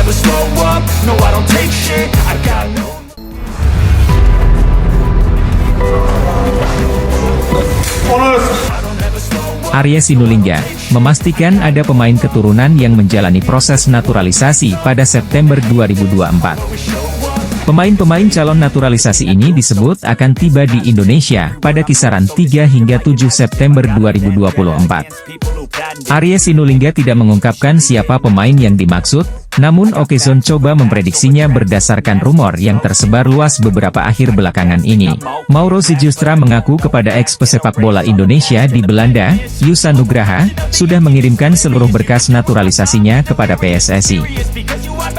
never slow up, no I don't take shit, I got no. Arya Sinulinga memastikan ada pemain keturunan yang menjalani proses naturalisasi pada September 2024. Pemain-pemain calon naturalisasi ini disebut akan tiba di Indonesia pada kisaran 3 hingga 7 September 2024. Arya Sinulinga tidak mengungkapkan siapa pemain yang dimaksud, namun Okezone coba memprediksinya berdasarkan rumor yang tersebar luas beberapa akhir belakangan ini. Mauro Sijustra mengaku kepada ex-pesepak bola Indonesia di Belanda, Yusa Nugraha, sudah mengirimkan seluruh berkas naturalisasinya kepada PSSI.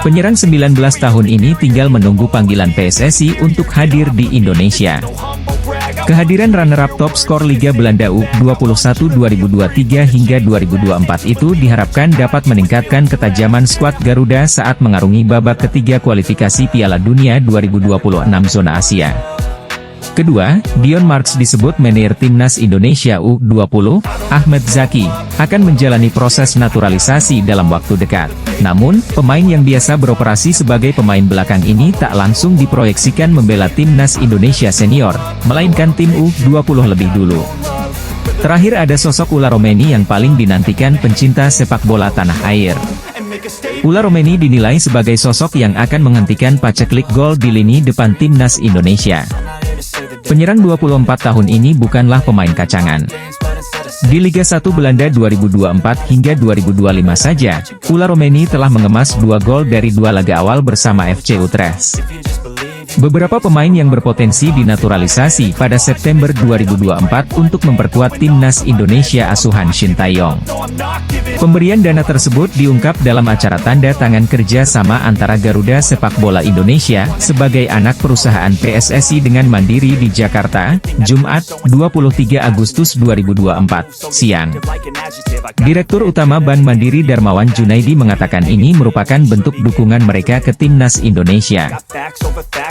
Penyerang 19 tahun ini tinggal menunggu panggilan PSSI untuk hadir di Indonesia. Kehadiran runner-up top skor Liga Belanda U21 2023 hingga 2024 itu diharapkan dapat meningkatkan ketajaman skuad Garuda saat mengarungi babak ketiga kualifikasi Piala Dunia 2026 zona Asia. Kedua, Dion Marks disebut manajer Timnas Indonesia U20, Ahmed Zaki, akan menjalani proses naturalisasi dalam waktu dekat. Namun, pemain yang biasa beroperasi sebagai pemain belakang ini tak langsung diproyeksikan membela Timnas Indonesia Senior, melainkan tim U20 lebih dulu. Terakhir ada sosok Ula Romeni yang paling dinantikan pencinta sepak bola tanah air. Ula Romeni dinilai sebagai sosok yang akan menghentikan paceklik gol di lini depan Timnas Indonesia. Penyerang 24 tahun ini bukanlah pemain kacangan. Di Liga 1 Belanda 2024 hingga 2025 saja, Ula Romeni telah mengemas 2 gol dari 2 laga awal bersama FC Utrecht. Beberapa pemain yang berpotensi dinaturalisasi pada September 2024 untuk memperkuat Timnas Indonesia asuhan Shin Tae-yong. Pemberian dana tersebut diungkap dalam acara tanda tangan kerja sama antara Garuda Sepak Bola Indonesia sebagai anak perusahaan PSSI dengan Mandiri di Jakarta, Jumat, 23 Agustus 2024, siang. Direktur Utama Bank Mandiri Darmawan Junaidi mengatakan ini merupakan bentuk dukungan mereka ke Timnas Indonesia.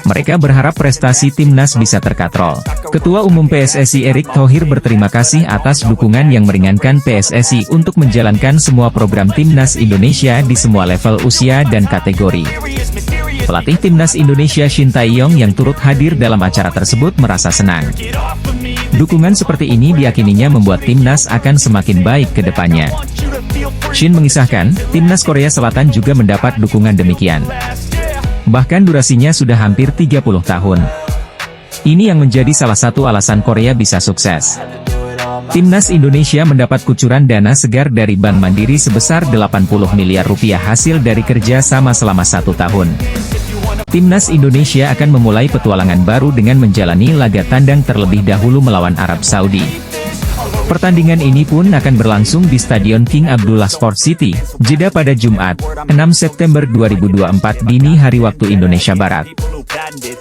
Mereka berharap prestasi Timnas bisa terkatrol. Ketua Umum PSSI Erick Thohir berterima kasih atas dukungan yang meringankan PSSI untuk menjalankan semua program Timnas Indonesia di semua level usia dan kategori. Pelatih Timnas Indonesia Shin Tae-yong yang turut hadir dalam acara tersebut merasa senang. Dukungan seperti ini diyakininya membuat Timnas akan semakin baik ke depannya. Shin mengisahkan, Timnas Korea Selatan juga mendapat dukungan demikian. Bahkan durasinya sudah hampir 30 tahun. Ini yang menjadi salah satu alasan Korea bisa sukses. Timnas Indonesia mendapat kucuran dana segar dari Bank Mandiri sebesar 80 miliar rupiah hasil dari kerja sama selama 1 tahun. Timnas Indonesia akan memulai petualangan baru dengan menjalani laga tandang terlebih dahulu melawan Arab Saudi. Pertandingan ini pun akan berlangsung di Stadion King Abdullah Sport City, Jeddah pada Jumat, 6 September 2024 dini hari waktu Indonesia Barat.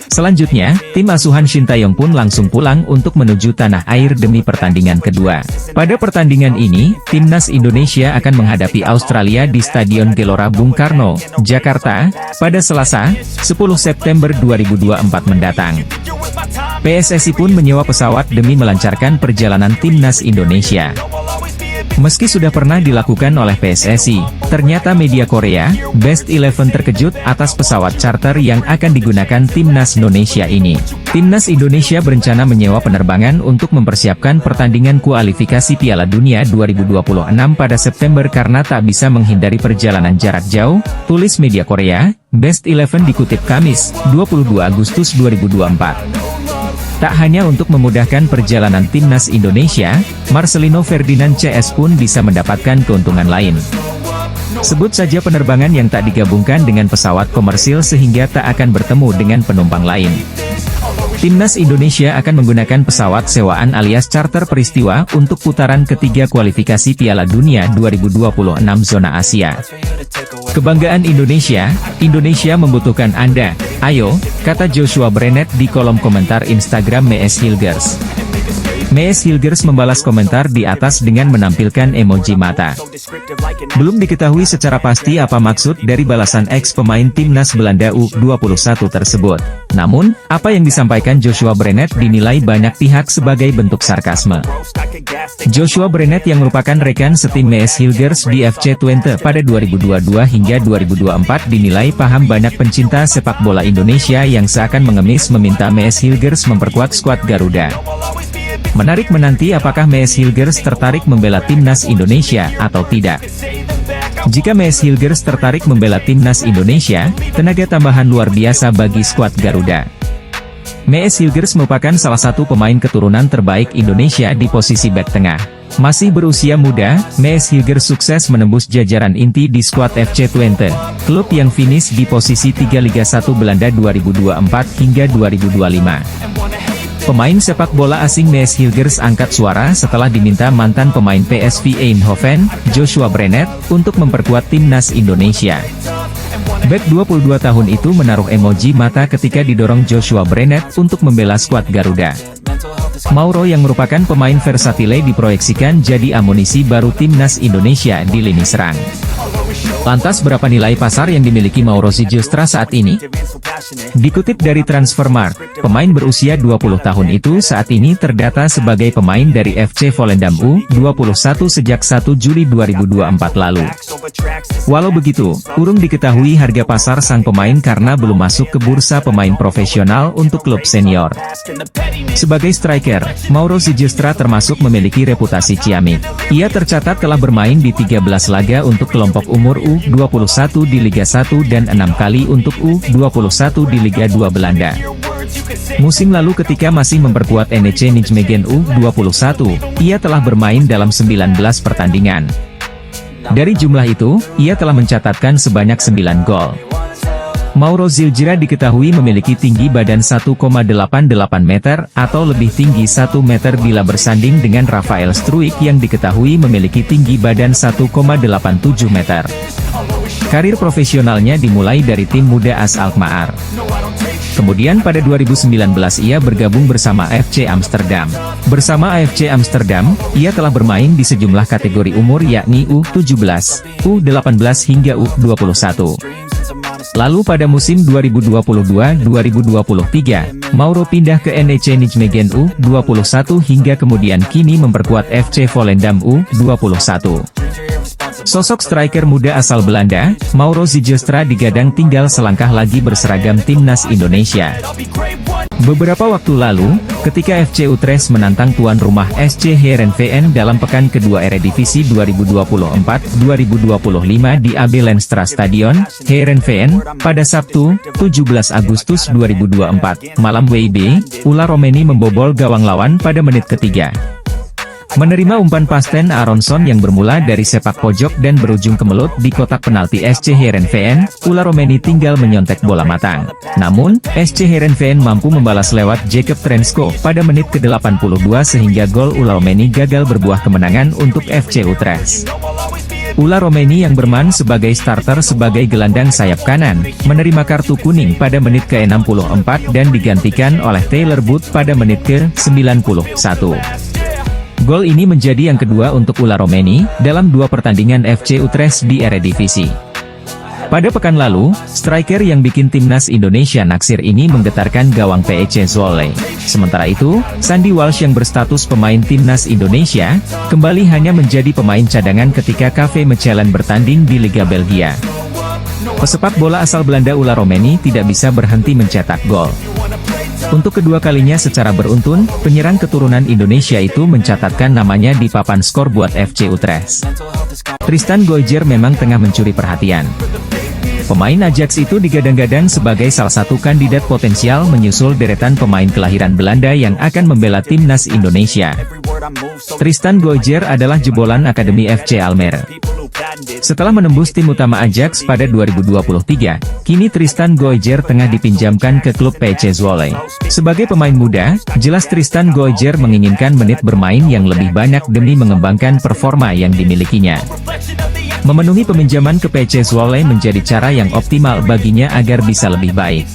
Selanjutnya, tim asuhan Shin Tae-yong pun langsung pulang untuk menuju tanah air demi pertandingan kedua. Pada pertandingan ini, Timnas Indonesia akan menghadapi Australia di Stadion Gelora Bung Karno, Jakarta, pada Selasa, 10 September 2024 mendatang. PSSI pun menyewa pesawat demi melancarkan perjalanan Timnas Indonesia. Meski sudah pernah dilakukan oleh PSSI, ternyata media Korea, Best 11 terkejut atas pesawat charter yang akan digunakan Timnas Indonesia ini. Timnas Indonesia berencana menyewa penerbangan untuk mempersiapkan pertandingan kualifikasi Piala Dunia 2026 pada September karena tak bisa menghindari perjalanan jarak jauh, tulis media Korea, Best 11 dikutip Kamis, 22 Agustus 2024. Tak hanya untuk memudahkan perjalanan Timnas Indonesia, Marcelino Ferdinand CS pun bisa mendapatkan keuntungan lain. Sebut saja penerbangan yang tak digabungkan dengan pesawat komersil sehingga tak akan bertemu dengan penumpang lain. Timnas Indonesia akan menggunakan pesawat sewaan alias charter peristiwa untuk putaran ketiga kualifikasi Piala Dunia 2026 zona Asia. Kebanggaan Indonesia, Indonesia membutuhkan Anda, ayo, kata Joshua Brenet di kolom komentar Instagram Mees Hilgers. Mees Hilgers membalas komentar di atas dengan menampilkan emoji mata. Belum diketahui secara pasti apa maksud dari balasan ex pemain timnas Belanda U21 tersebut. Namun, apa yang disampaikan Joshua Brenet dinilai banyak pihak sebagai bentuk sarkasme. Joshua Brenet yang merupakan rekan setim Mees Hilgers di FC Twente pada 2022 hingga 2024 dinilai paham banyak pencinta sepak bola Indonesia yang seakan mengemis meminta Mees Hilgers memperkuat skuad Garuda. Menarik menanti apakah Mees Hilgers tertarik membela timnas Indonesia atau tidak. Jika Mees Hilgers tertarik membela timnas Indonesia, tenaga tambahan luar biasa bagi skuad Garuda. Mees Hilgers merupakan salah satu pemain keturunan terbaik Indonesia di posisi bek tengah. Masih berusia muda, Mees Hilgers sukses menembus jajaran inti di skuad FC Twente, klub yang finish di posisi 3 Liga 1 Belanda 2024 hingga 2025. Pemain sepak bola asing Mees Hilgers angkat suara setelah diminta mantan pemain PSV Eindhoven, Joshua Brenet, untuk memperkuat timnas Indonesia. Bek 22 tahun itu menaruh emoji mata ketika didorong Joshua Brenet untuk membela skuad Garuda. Mauro yang merupakan pemain versatile diproyeksikan jadi amunisi baru timnas Indonesia di lini serang. Lantas berapa nilai pasar yang dimiliki Mauro Sijustra saat ini? Dikutip dari Transfermarkt, pemain berusia 20 tahun itu saat ini terdata sebagai pemain dari FC Volendam U21 sejak 1 Juli 2024 lalu. Walau begitu, urung diketahui harga pasar sang pemain karena belum masuk ke bursa pemain profesional untuk klub senior. Sebagai striker, Mauro Sijustra termasuk memiliki reputasi ciamik. Ia tercatat telah bermain di 13 laga untuk kelompok umur U21 di Liga 1 dan 6 kali untuk U21 di Liga 2 Belanda. Musim lalu ketika masih memperkuat NEC Nijmegen U21, ia telah bermain dalam 19 pertandingan. Dari jumlah itu, ia telah mencatatkan sebanyak 9 gol. Mauro Sijustra diketahui memiliki tinggi badan 1,88 meter atau lebih tinggi 1 meter bila bersanding dengan Rafael Struijk yang diketahui memiliki tinggi badan 1,87 meter. Karir profesionalnya dimulai dari tim muda AS Alkmaar. Kemudian pada 2019 ia bergabung bersama FC Amsterdam. Bersama AFC Amsterdam, ia telah bermain di sejumlah kategori umur yakni U17, U18 hingga U21. Lalu pada musim 2022-2023, Mauro pindah ke NEC Nijmegen U21 hingga kemudian kini memperkuat FC Volendam U21. Sosok striker muda asal Belanda, Mauro Sijustra digadang tinggal selangkah lagi berseragam timnas Indonesia. Beberapa waktu lalu, ketika FC Utrecht menantang tuan rumah SC Heerenveen dalam pekan kedua Eredivisie 2024-2025 di AB Lenstra Stadion, Heerenveen, pada Sabtu, 17 Agustus 2024, malam WIB, Ula Romeni membobol gawang lawan pada menit ketiga. Menerima umpan pasten Aronson yang bermula dari sepak pojok dan berujung kemelut di kotak penalti SC Heerenveen, Ula Romeni tinggal menyontek bola matang. Namun, SC Heerenveen mampu membalas lewat Jacob Trensko pada menit ke-82 sehingga gol Ula Romeni gagal berbuah kemenangan untuk FC Utrecht. Ula Romeni yang bermain sebagai starter sebagai gelandang sayap kanan, menerima kartu kuning pada menit ke-64 dan digantikan oleh Taylor Booth pada menit ke-91. Gol ini menjadi yang kedua untuk Ula Romeni, dalam 2 pertandingan FC Utrecht di Eredivisie. Pada pekan lalu, striker yang bikin timnas Indonesia naksir ini menggetarkan gawang PEC Zwolle. Sementara itu, Sandy Walsh yang berstatus pemain timnas Indonesia, kembali hanya menjadi pemain cadangan ketika KV Mechelen bertanding di Liga Belgia. Pesepak bola asal Belanda Ula Romeni tidak bisa berhenti mencetak gol. Untuk kedua kalinya secara beruntun, penyerang keturunan Indonesia itu mencatatkan namanya di papan skor buat FC Utrecht. Tristan Goijer memang tengah mencuri perhatian. Pemain Ajax itu digadang-gadang sebagai salah satu kandidat potensial menyusul deretan pemain kelahiran Belanda yang akan membela timnas Indonesia. Tristan Goijer adalah jebolan Akademi FC Almere. Setelah menembus tim utama Ajax pada 2023, kini Tristan Goijer tengah dipinjamkan ke klub PEC Zwolle. Sebagai pemain muda, jelas Tristan Goijer menginginkan menit bermain yang lebih banyak demi mengembangkan performa yang dimilikinya. Memenuhi peminjaman ke PEC Zwolle menjadi cara yang optimal baginya agar bisa lebih baik.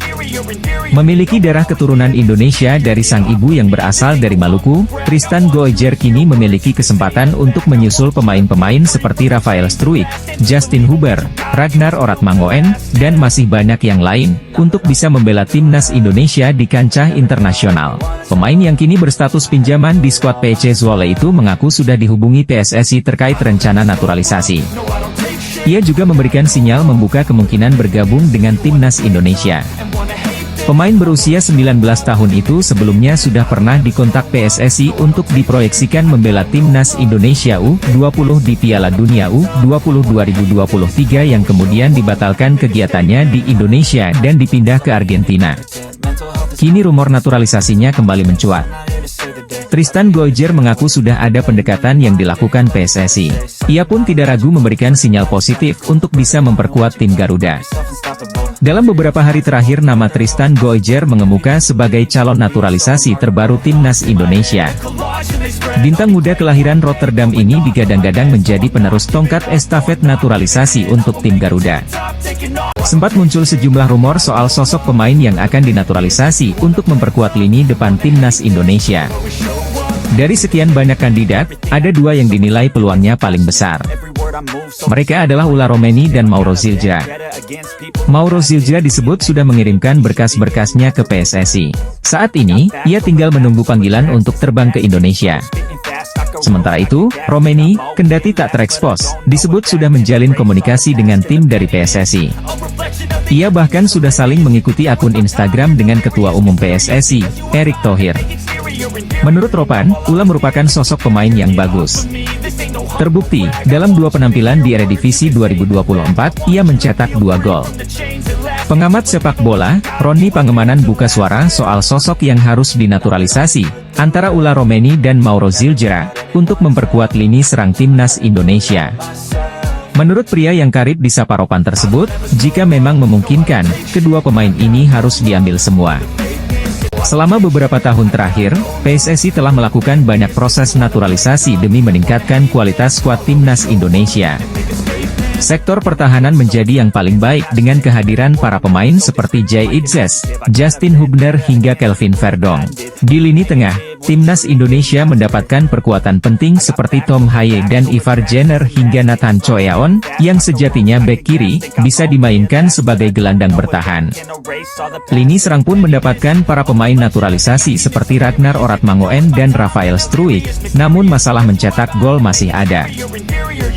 Memiliki darah keturunan Indonesia dari sang ibu yang berasal dari Maluku, Tristan Goijer kini memiliki kesempatan untuk menyusul pemain-pemain seperti Rafael Struijk, Justin Huber, Ragnar Oratmangoen, dan masih banyak yang lain, untuk bisa membela timnas Indonesia di kancah internasional. Pemain yang kini berstatus pinjaman di skuad PC Zwolle itu mengaku sudah dihubungi PSSI terkait rencana naturalisasi. Ia juga memberikan sinyal membuka kemungkinan bergabung dengan timnas Indonesia. Pemain berusia 19 tahun itu sebelumnya sudah pernah dikontak PSSI untuk diproyeksikan membela timnas Indonesia U20 di Piala Dunia U20 2023 yang kemudian dibatalkan kegiatannya di Indonesia dan dipindah ke Argentina. Kini rumor naturalisasinya kembali mencuat. Tristan Goijer mengaku sudah ada pendekatan yang dilakukan PSSI. Ia pun tidak ragu memberikan sinyal positif untuk bisa memperkuat tim Garuda. Dalam beberapa hari terakhir nama Tristan Goijer mengemuka sebagai calon naturalisasi terbaru timnas Indonesia. Bintang muda kelahiran Rotterdam ini digadang-gadang menjadi penerus tongkat estafet naturalisasi untuk tim Garuda. Sempat muncul sejumlah rumor soal sosok pemain yang akan dinaturalisasi untuk memperkuat lini depan timnas Indonesia. Dari sekian banyak kandidat, ada dua yang dinilai peluangnya paling besar. Mereka adalah Ulla Romeni dan Mauro Zildjian. Mauro Zildjian disebut sudah mengirimkan berkas-berkasnya ke PSSI. Saat ini, ia tinggal menunggu panggilan untuk terbang ke Indonesia. Sementara itu, Romeni, kendati tak terekspos, disebut sudah menjalin komunikasi dengan tim dari PSSI. Ia bahkan sudah saling mengikuti akun Instagram dengan Ketua Umum PSSI, Erick Thohir. Menurut Ropan, Ulla merupakan sosok pemain yang bagus. Terbukti, dalam dua penampilan di Eredivisie 2024, ia mencetak 2 gol. Pengamat sepak bola, Roni Pangemanan buka suara soal sosok yang harus dinaturalisasi, antara Ulla Romeni dan Mauro Zildjian, untuk memperkuat lini serang timnas Indonesia. Menurut pria yang karib disapa Ropan tersebut, jika memang memungkinkan, kedua pemain ini harus diambil semua. Selama beberapa tahun terakhir, PSSI telah melakukan banyak proses naturalisasi demi meningkatkan kualitas skuad timnas Indonesia. Sektor pertahanan menjadi yang paling baik dengan kehadiran para pemain seperti Jay Itzes, Justin Hubner hingga Kelvin Verdong. Di lini tengah, timnas Indonesia mendapatkan perkuatan penting seperti Tom Haye dan Ivar Jenner hingga Nathan Choeaon, yang sejatinya bek kiri, bisa dimainkan sebagai gelandang bertahan. Lini serang pun mendapatkan para pemain naturalisasi seperti Ragnar Oratmangoen dan Rafael Struijk, namun masalah mencetak gol masih ada.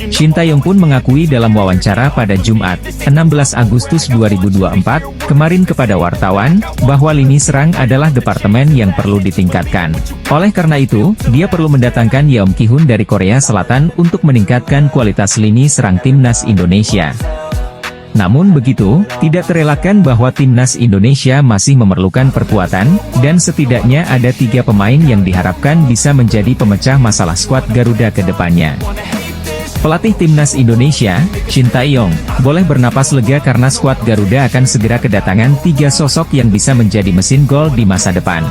Shin Tae-yong pun mengakui dalam wawancara pada Jumat, 16 Agustus 2024, kemarin kepada wartawan, bahwa lini serang adalah departemen yang perlu ditingkatkan. Oleh karena itu, dia perlu mendatangkan Yeom Ki-hun dari Korea Selatan untuk meningkatkan kualitas lini serang timnas Indonesia. Namun begitu, tidak terelakkan bahwa timnas Indonesia masih memerlukan perkuatan, dan setidaknya ada 3 pemain yang diharapkan bisa menjadi pemecah masalah skuad Garuda ke depannya. Pelatih timnas Indonesia, Shin Tae-yong, boleh bernapas lega karena skuad Garuda akan segera kedatangan 3 sosok yang bisa menjadi mesin gol di masa depan.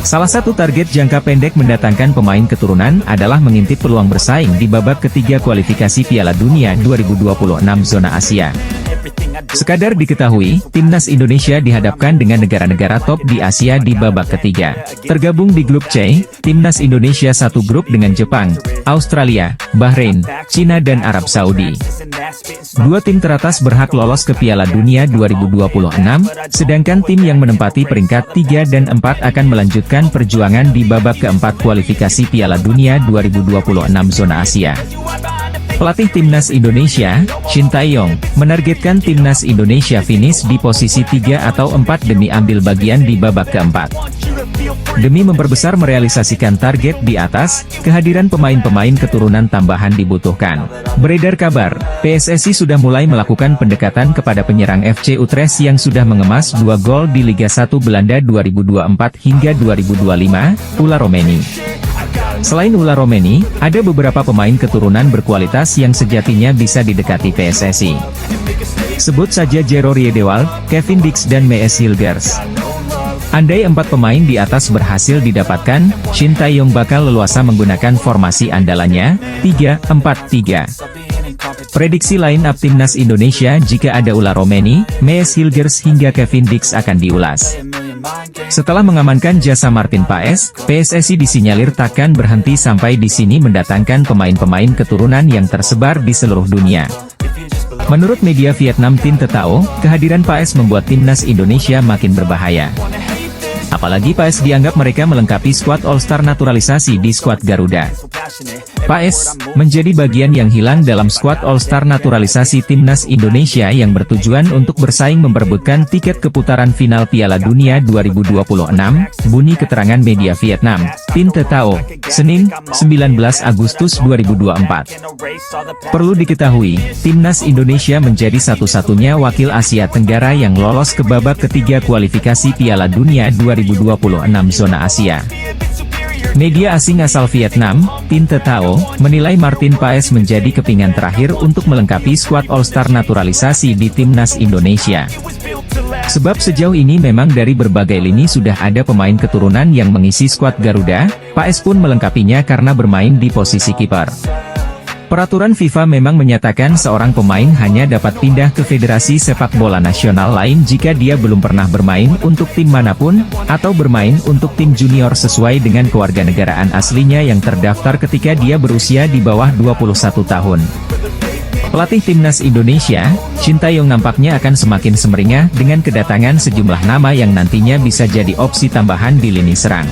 Salah satu target jangka pendek mendatangkan pemain keturunan adalah mengintip peluang bersaing di babak ketiga kualifikasi Piala Dunia 2026 zona Asia. Sekadar diketahui, timnas Indonesia dihadapkan dengan negara-negara top di Asia di babak ketiga. Tergabung di grup C, timnas Indonesia satu grup dengan Jepang, Australia, Bahrain, Cina dan Arab Saudi. 2 tim teratas berhak lolos ke Piala Dunia 2026, sedangkan tim yang menempati peringkat 3 dan 4 akan melanjutkan perjuangan di babak keempat kualifikasi Piala Dunia 2026 zona Asia. Pelatih timnas Indonesia, Shin Tae-yong, menargetkan timnas Indonesia finish di posisi 3 atau 4 demi ambil bagian di babak keempat. Demi memperbesar merealisasikan target di atas, kehadiran pemain-pemain keturunan tambahan dibutuhkan. Beredar kabar, PSSI sudah mulai melakukan pendekatan kepada penyerang FC Utrecht yang sudah mengemas 2 gol di Liga 1 Belanda 2024 hingga 2025, Ulla Romeni. Selain Ulla Romeni, ada beberapa pemain keturunan berkualitas yang sejatinya bisa didekati PSSI. Sebut saja Jero Riedewald, Kevin Dix dan Mees Hilgers. Andai 4 pemain di atas berhasil didapatkan, Shin Tae-yong bakal leluasa menggunakan formasi andalannya, 3-4-3. Prediksi line-up timnas Indonesia jika ada Ular Romeni, Mees Hilgers hingga Kevin Dix akan diulas. Setelah mengamankan jasa Martin Paes, PSSI disinyalir takkan berhenti sampai di sini mendatangkan pemain-pemain keturunan yang tersebar di seluruh dunia. Menurut media Vietnam Tin Tetao, kehadiran Paes membuat timnas Indonesia makin berbahaya. Apalagi Paes dianggap mereka melengkapi skuad All-Star naturalisasi di skuad Garuda. Paes menjadi bagian yang hilang dalam skuad All-Star naturalisasi timnas Indonesia yang bertujuan untuk bersaing memperebutkan tiket ke putaran final Piala Dunia 2026, bunyi keterangan media Vietnam, Tin Tetao, Senin, 19 Agustus 2024. Perlu diketahui, timnas Indonesia menjadi satu-satunya wakil Asia Tenggara yang lolos ke babak ketiga kualifikasi Piala Dunia 2026 zona Asia. Media asing asal Vietnam, Tin Tetao, menilai Martin Paes menjadi kepingan terakhir untuk melengkapi skuad All-Star naturalisasi di timnas Indonesia. Sebab sejauh ini memang dari berbagai lini sudah ada pemain keturunan yang mengisi skuad Garuda, Paes pun melengkapinya karena bermain di posisi kiper. Peraturan FIFA memang menyatakan seorang pemain hanya dapat pindah ke federasi sepak bola nasional lain jika dia belum pernah bermain untuk tim manapun, atau bermain untuk tim junior sesuai dengan kewarganegaraan aslinya yang terdaftar ketika dia berusia di bawah 21 tahun. Pelatih timnas Indonesia, Shin Tae-yong nampaknya akan semakin semeringah dengan kedatangan sejumlah nama yang nantinya bisa jadi opsi tambahan di lini serang.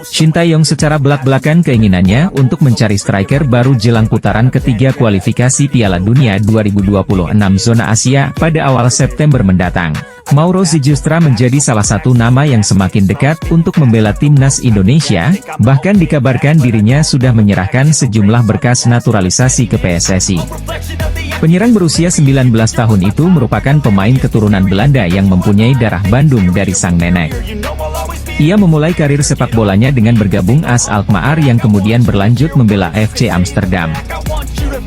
Shin Tae-yong secara belak-belakan keinginannya untuk mencari striker baru jelang putaran ketiga kualifikasi Piala Dunia 2026 zona Asia pada awal September mendatang. Mauro Zijustra menjadi salah satu nama yang semakin dekat untuk membela timnas Indonesia, bahkan dikabarkan dirinya sudah menyerahkan sejumlah berkas naturalisasi ke PSSI. Penyerang berusia 19 tahun itu merupakan pemain keturunan Belanda yang mempunyai darah Bandung dari sang nenek. Ia memulai karir sepak bolanya dengan bergabung AS Alkmaar yang kemudian berlanjut membela FC Amsterdam.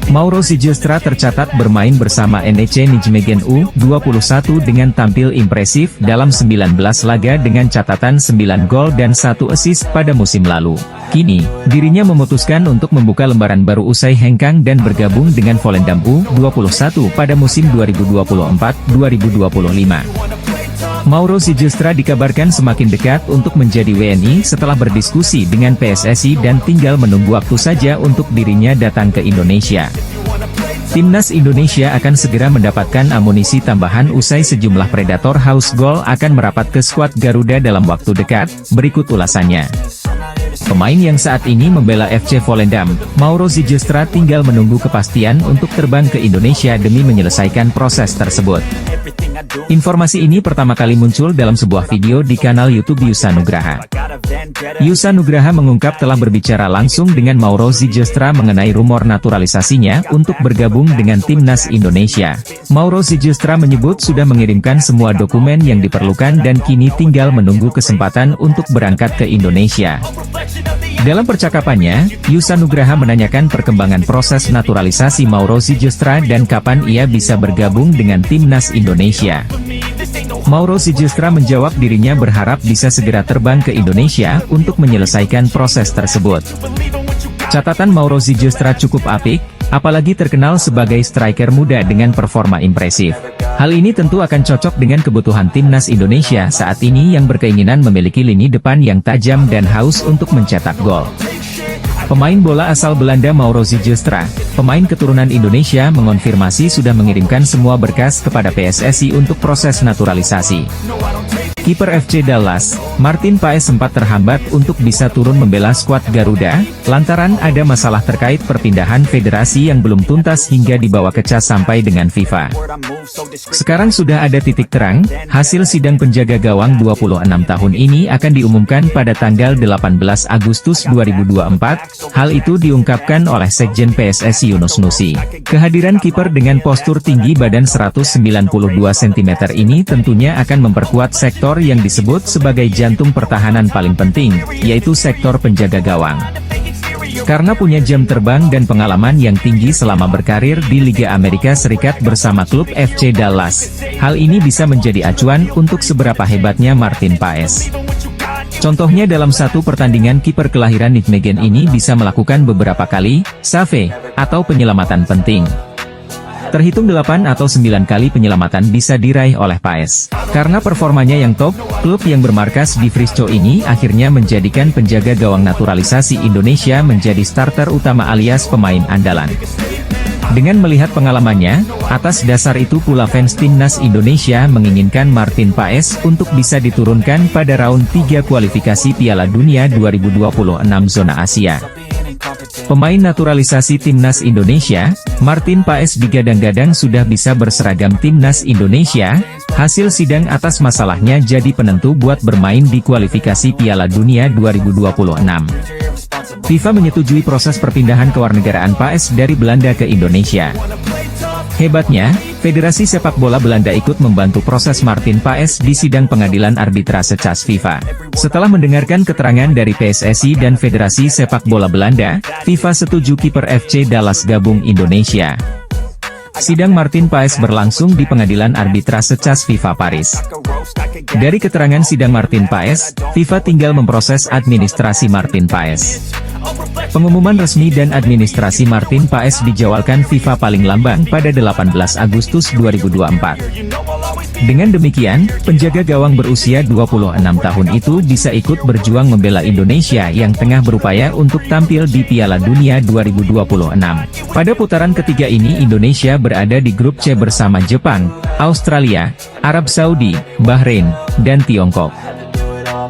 Mauro Zijustra tercatat bermain bersama NEC Nijmegen U21 dengan tampil impresif dalam 19 laga dengan catatan 9 gol dan 1 assist pada musim lalu. Kini, dirinya memutuskan untuk membuka lembaran baru usai hengkang dan bergabung dengan Volendam U21 pada musim 2024-2025. Mauro Zijustra dikabarkan semakin dekat untuk menjadi WNI setelah berdiskusi dengan PSSI dan tinggal menunggu waktu saja untuk dirinya datang ke Indonesia. Timnas Indonesia akan segera mendapatkan amunisi tambahan usai sejumlah predator haus gol akan merapat ke skuad Garuda dalam waktu dekat, berikut ulasannya. Pemain yang saat ini membela FC Volendam, Mauro Zijustra tinggal menunggu kepastian untuk terbang ke Indonesia demi menyelesaikan proses tersebut. Informasi ini pertama kali muncul dalam sebuah video di kanal YouTube Yusa Nugraha. Yusa Nugraha mengungkap telah berbicara langsung dengan Mauro Zijustra mengenai rumor naturalisasinya untuk bergabung dengan timnas Indonesia. Mauro Zijustra menyebut sudah mengirimkan semua dokumen yang diperlukan dan kini tinggal menunggu kesempatan untuk berangkat ke Indonesia. Dalam percakapannya, Yusa Nugraha menanyakan perkembangan proses naturalisasi Mauro Zijustra dan kapan ia bisa bergabung dengan timnas Indonesia. Mauro Zijustra menjawab dirinya berharap bisa segera terbang ke Indonesia untuk menyelesaikan proses tersebut. Catatan Mauro Zijustra cukup apik, apalagi terkenal sebagai striker muda dengan performa impresif. Hal ini tentu akan cocok dengan kebutuhan timnas Indonesia saat ini yang berkeinginan memiliki lini depan yang tajam dan haus untuk mencetak gol. Pemain bola asal Belanda Mauro Zijustra, pemain keturunan Indonesia mengonfirmasi sudah mengirimkan semua berkas kepada PSSI untuk proses naturalisasi. Kiper FC Dallas, Martin Paes sempat terhambat untuk bisa turun membela skuad Garuda, lantaran ada masalah terkait perpindahan federasi yang belum tuntas hingga dibawa ke CAS sampai dengan FIFA. Sekarang sudah ada titik terang, hasil sidang penjaga gawang 26 tahun ini akan diumumkan pada tanggal 18 Agustus 2024, hal itu diungkapkan oleh Sekjen PSSI Yunus Nusi. Kehadiran kiper dengan postur tinggi badan 192 cm ini tentunya akan memperkuat sektor yang disebut sebagai jantung pertahanan paling penting, yaitu sektor penjaga gawang. Karena punya jam terbang dan pengalaman yang tinggi selama berkarir di Liga Amerika Serikat bersama klub FC Dallas, hal ini bisa menjadi acuan untuk seberapa hebatnya Martin Paes. Contohnya dalam satu pertandingan kiper kelahiran Nijmegen ini bisa melakukan beberapa kali save atau penyelamatan penting. Terhitung 8 atau 9 kali penyelamatan bisa diraih oleh Paes. Karena performanya yang top, klub yang bermarkas di Frisco ini akhirnya menjadikan penjaga gawang naturalisasi Indonesia menjadi starter utama alias pemain andalan. Dengan melihat pengalamannya, atas dasar itu pula fans timnas Indonesia menginginkan Martin Paes untuk bisa diturunkan pada round 3 kualifikasi Piala Dunia 2026 zona Asia. Pemain naturalisasi timnas Indonesia, Martin Paes digadang-gadang sudah bisa berseragam timnas Indonesia. Hasil sidang atas masalahnya jadi penentu buat bermain di kualifikasi Piala Dunia 2026. FIFA menyetujui proses perpindahan kewarganegaraan Paes dari Belanda ke Indonesia. Hebatnya, Federasi Sepak Bola Belanda ikut membantu proses Martin Paes di sidang pengadilan arbitrase CAS FIFA. Setelah mendengarkan keterangan dari PSSI dan Federasi Sepak Bola Belanda, FIFA setuju kiper FC Dallas gabung Indonesia. Sidang Martin Paes berlangsung di pengadilan arbitrase CAS FIFA Paris. Dari keterangan sidang Martin Paes, FIFA tinggal memproses administrasi Martin Paes. Pengumuman resmi dan administrasi Martin Paes dijadwalkan FIFA paling lamban pada 18 Agustus 2024. Dengan demikian, penjaga gawang berusia 26 tahun itu bisa ikut berjuang membela Indonesia yang tengah berupaya untuk tampil di Piala Dunia 2026. Pada putaran ketiga ini Indonesia berada di grup C bersama Jepang, Australia, Arab Saudi, Bahrain, dan Tiongkok.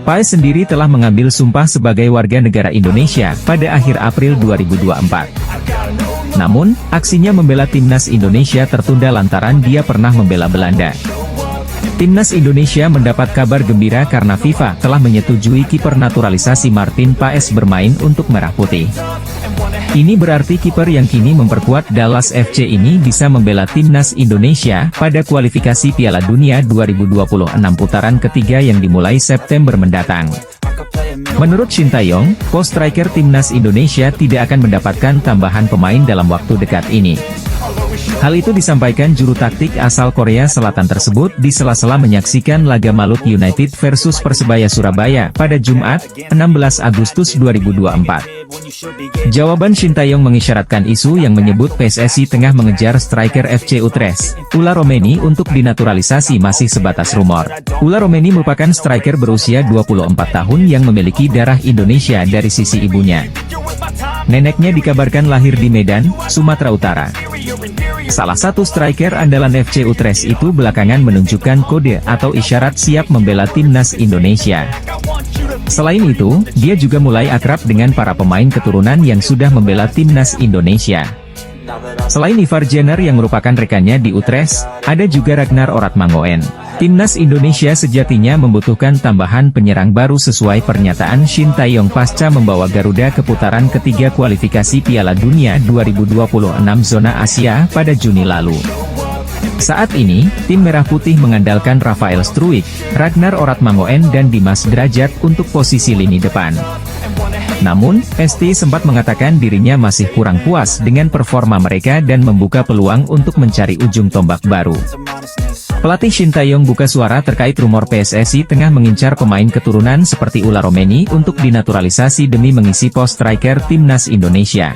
Paes sendiri telah mengambil sumpah sebagai warga negara Indonesia pada akhir April 2024. Namun, aksinya membela timnas Indonesia tertunda lantaran dia pernah membela Belanda. Timnas Indonesia mendapat kabar gembira karena FIFA telah menyetujui kiper naturalisasi Martin Paes bermain untuk Merah Putih. Ini berarti kiper yang kini memperkuat Dallas FC ini bisa membela timnas Indonesia pada kualifikasi Piala Dunia 2026 putaran ketiga yang dimulai September mendatang. Menurut Shin Tae-yong, pos striker timnas Indonesia tidak akan mendapatkan tambahan pemain dalam waktu dekat ini. Hal itu disampaikan juru taktik asal Korea Selatan tersebut di sela-sela menyaksikan laga Malut United versus Persebaya Surabaya pada Jumat, 16 Agustus 2024. Jawaban Shin Tae-yong mengisyaratkan isu yang menyebut PSSI tengah mengejar striker FC Utrecht, Ula Romeni untuk dinaturalisasi masih sebatas rumor. Ula Romeni merupakan striker berusia 24 tahun yang memiliki darah Indonesia dari sisi ibunya. Neneknya dikabarkan lahir di Medan, Sumatera Utara. Salah satu striker andalan FC Utrecht itu belakangan menunjukkan kode atau isyarat siap membela timnas Indonesia. Selain itu, dia juga mulai akrab dengan para pemain keturunan yang sudah membela timnas Indonesia. Selain Ivar Jenner yang merupakan rekannya di Utrecht, ada juga Ragnar Oratmangoen. Timnas Indonesia sejatinya membutuhkan tambahan penyerang baru sesuai pernyataan Shin Tae-yong pasca membawa Garuda ke putaran ketiga kualifikasi Piala Dunia 2026 zona Asia pada Juni lalu. Saat ini, tim Merah Putih mengandalkan Rafael Struijk, Ragnar Oratmangoen dan Dimas Derajat untuk posisi lini depan. Namun, ST sempat mengatakan dirinya masih kurang puas dengan performa mereka dan membuka peluang untuk mencari ujung tombak baru. Pelatih Shin Tae-yong buka suara terkait rumor PSSI tengah mengincar pemain keturunan seperti Ula Romeni untuk dinaturalisasi demi mengisi pos striker timnas Indonesia.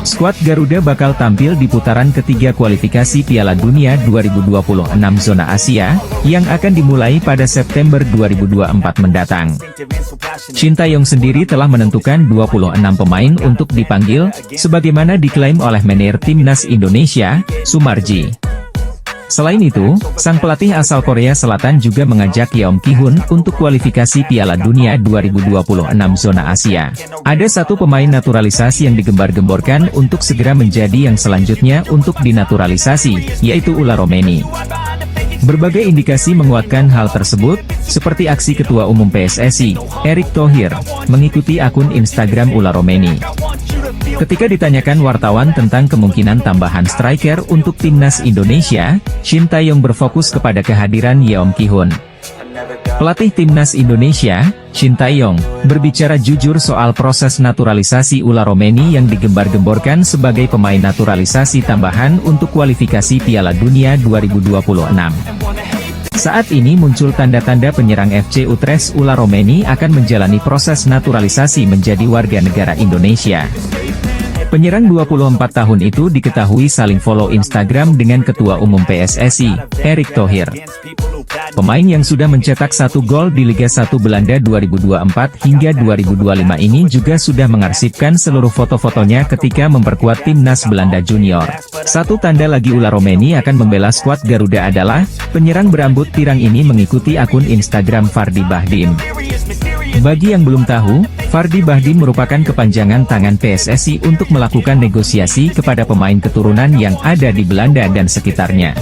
Skuad Garuda bakal tampil di putaran ketiga kualifikasi Piala Dunia 2026 zona Asia, yang akan dimulai pada September 2024 mendatang. Shin Tae-yong sendiri telah menentukan 26 pemain untuk dipanggil, sebagaimana diklaim oleh manajer timnas Indonesia, Sumarji. Selain itu, sang pelatih asal Korea Selatan juga mengajak Yeom Ki-hun untuk kualifikasi Piala Dunia 2026 zona Asia. Ada satu pemain naturalisasi yang digembar-gemborkan untuk segera menjadi yang selanjutnya untuk dinaturalisasi, yaitu Ula Romeni. Berbagai indikasi menguatkan hal tersebut, seperti aksi Ketua Umum PSSI, Erick Thohir, mengikuti akun Instagram Ula Romeni. Ketika ditanyakan wartawan tentang kemungkinan tambahan striker untuk timnas Indonesia, Shin Tae-yong berfokus kepada kehadiran Yeom Ki-hun. Pelatih timnas Indonesia, Shin Tae-yong, berbicara jujur soal proses naturalisasi Ula Romeni yang digembar-gemborkan sebagai pemain naturalisasi tambahan untuk kualifikasi Piala Dunia 2026. Saat ini muncul tanda-tanda penyerang FC Utrecht Ula Romeni akan menjalani proses naturalisasi menjadi warga negara Indonesia. Penyerang 24 tahun itu diketahui saling follow Instagram dengan Ketua Umum PSSI, Erick Thohir. Pemain yang sudah mencetak 1 gol di Liga 1 Belanda 2024 hingga 2025 ini juga sudah mengarsipkan seluruh foto-fotonya ketika memperkuat timnas Belanda Junior. Satu tanda lagi ular Romeni akan membela skuad Garuda adalah, penyerang berambut pirang ini mengikuti akun Instagram Fardi Bahdim. Bagi yang belum tahu, Fardi Bahdim merupakan kepanjangan tangan PSSI untuk melakukan negosiasi kepada pemain keturunan yang ada di Belanda dan sekitarnya.